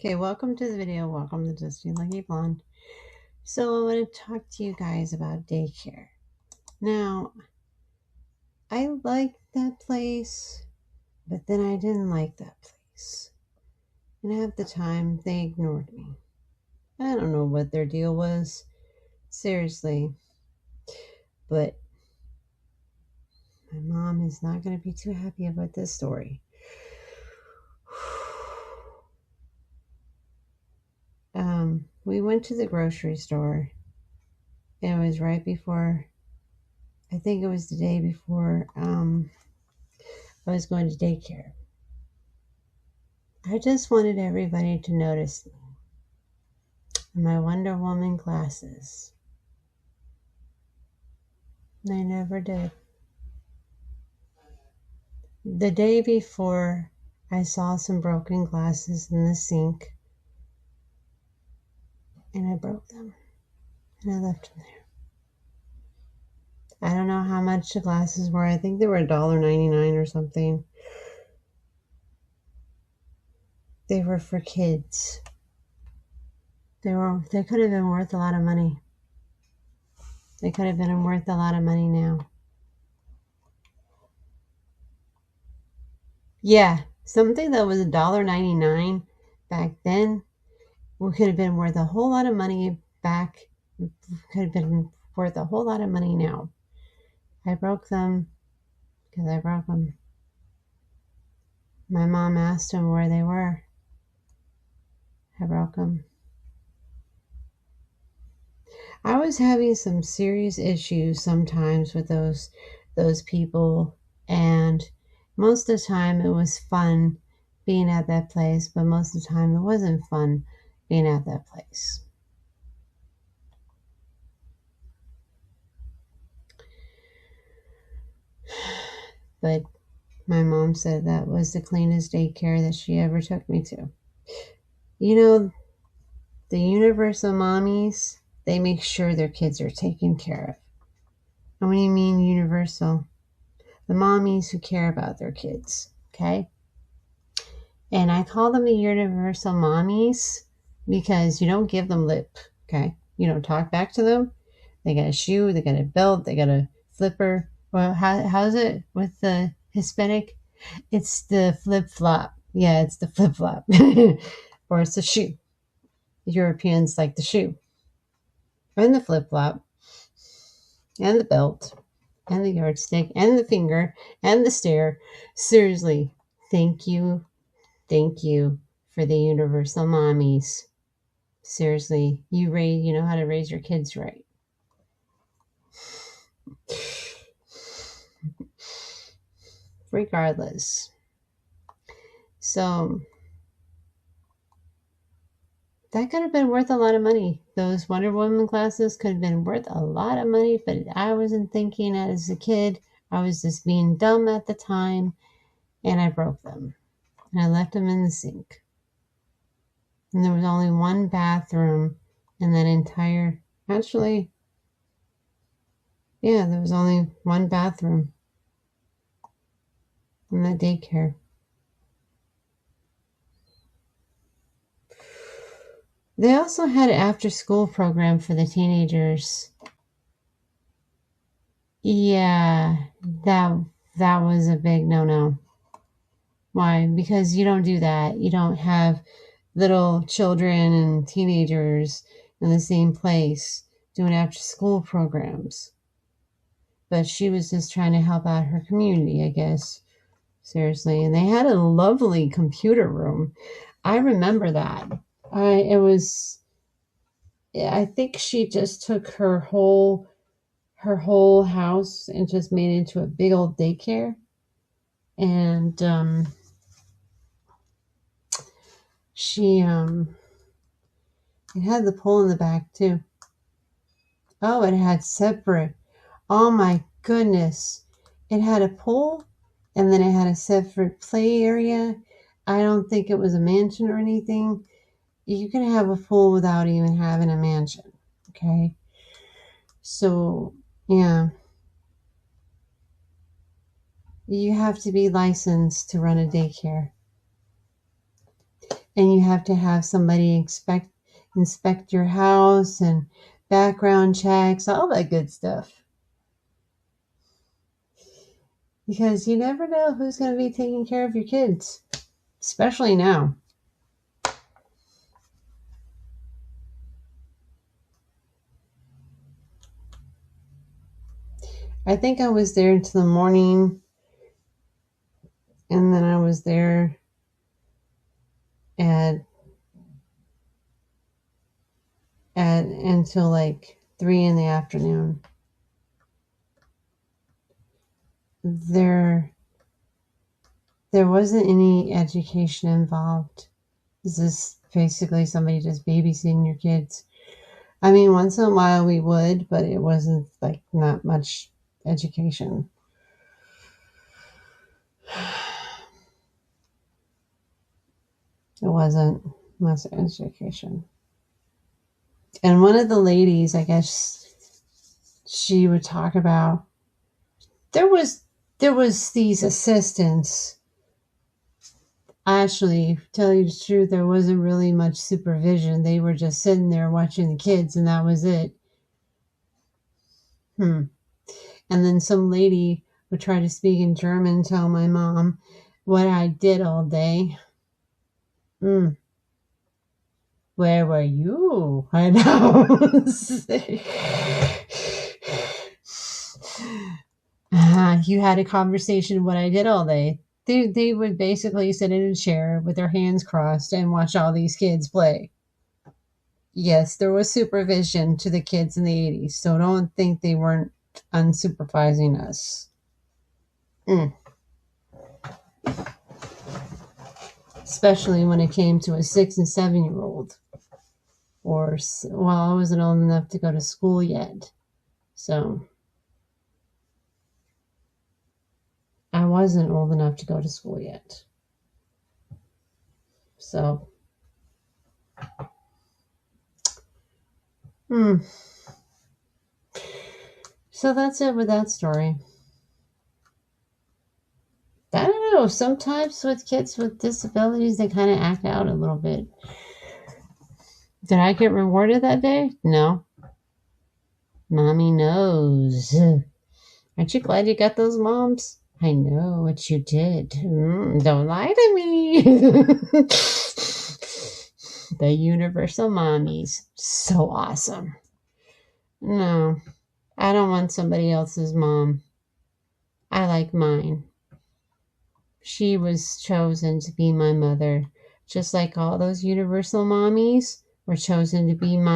Okay, welcome to the video. Welcome to Dusty Lucky Blonde. So I want to talk to you guys about daycare. Now, I liked that place, but then I didn't like that place. And half the time, they ignored me. I don't know what their deal was, seriously, but my mom is not going to be too happy about this story. We went to the grocery store. It was right before, I think it was the day before I was going to daycare. I just wanted everybody to notice me in my Wonder Woman glasses. They never did. The day before, I saw some broken glasses in the sink, and I broke them, and I left them there. I don't know how much the glasses were. I think they were $1.99 or something. They were for kids. They could have been worth a lot of money. They could have been worth a lot of money now. Yeah, something that was $1.99 back then could have been worth a whole lot of money back. Could have been worth a whole lot of money now. I broke them because I broke them. My mom asked them where they were. I broke them. I was having some serious issues sometimes with those people, and most of the time it was fun being at that place, but most of the time it wasn't fun being at that place. But my mom said that was the cleanest daycare that she ever took me to. You know, the universal mommies, they make sure their kids are taken care of. And what do you mean universal? The mommies who care about their kids, okay? And I call them the universal mommies because you don't give them lip, okay? You don't talk back to them. They got a shoe, they got a belt, they got a flipper. Well, how's it with the Hispanic? It's the flip-flop. Yeah, it's the flip-flop. Or it's the shoe. The Europeans like the shoe. And the flip-flop. And the belt. And the yardstick. And the finger. And the stare. Seriously, thank you. Thank you for the universal mommies. Seriously, you know how to raise your kids right. Regardless. So that could have been worth a lot of money. Those Wonder Woman glasses could have been worth a lot of money, but I wasn't thinking as a kid. I was just being dumb at the time, and I broke them. And I left them in the sink. And there was only one bathroom in that entire... Actually, yeah, there was only one bathroom in that daycare. They also had an after-school program for the teenagers. Yeah, that was a big no-no. Why? Because you don't do that. You don't have little children and teenagers in the same place doing after-school programs. But she was just trying to help out her community, I guess. Seriously. And they had a lovely computer room. I remember that. I think she just took her whole house and just made it into a big old daycare. And she it had the pool in the back too. Oh, it had separate. Oh my goodness. It had a pool and then it had a separate play area. I don't think it was a mansion or anything. You can have a pool without even having a mansion. Okay. So, yeah. You have to be licensed to run a daycare. and you have to have somebody inspect your house and background checks, all that good stuff. Because you never know who's going to be taking care of your kids, especially now. I think I was there until the morning, and then I was there at until like 3 in the afternoon. There wasn't any education involved. This is basically somebody just babysitting your kids. I mean, once in a while we would, but it wasn't like not much education. It wasn't much education. And one of the ladies, I guess, she would talk about there was these assistants. Actually, tell you the truth, there wasn't really much supervision. They were just sitting there watching the kids, and that was it. And then some lady would try to speak in German, tell my mom what I did all day. Where were you? I know. You had a conversation what I did all day. They would basically sit in a chair with their hands crossed and watch all these kids play. Yes, there was supervision to the kids in the 80s, so don't think they weren't unsupervising us. Especially when it came to a 6 and 7-year-old. Or, well, I wasn't old enough to go to school yet. So, I wasn't old enough to go to school yet. So, So that's it with that story. I don't know. Sometimes with kids with disabilities, they kind of act out a little bit. Did I get rewarded that day? No. Mommy knows. Aren't you glad you got those moms? I know what you did. Don't lie to me. The universal mommies. So awesome. No, I don't want somebody else's mom. I like mine. She was chosen to be my mother, just like all those universal mommies were chosen to be my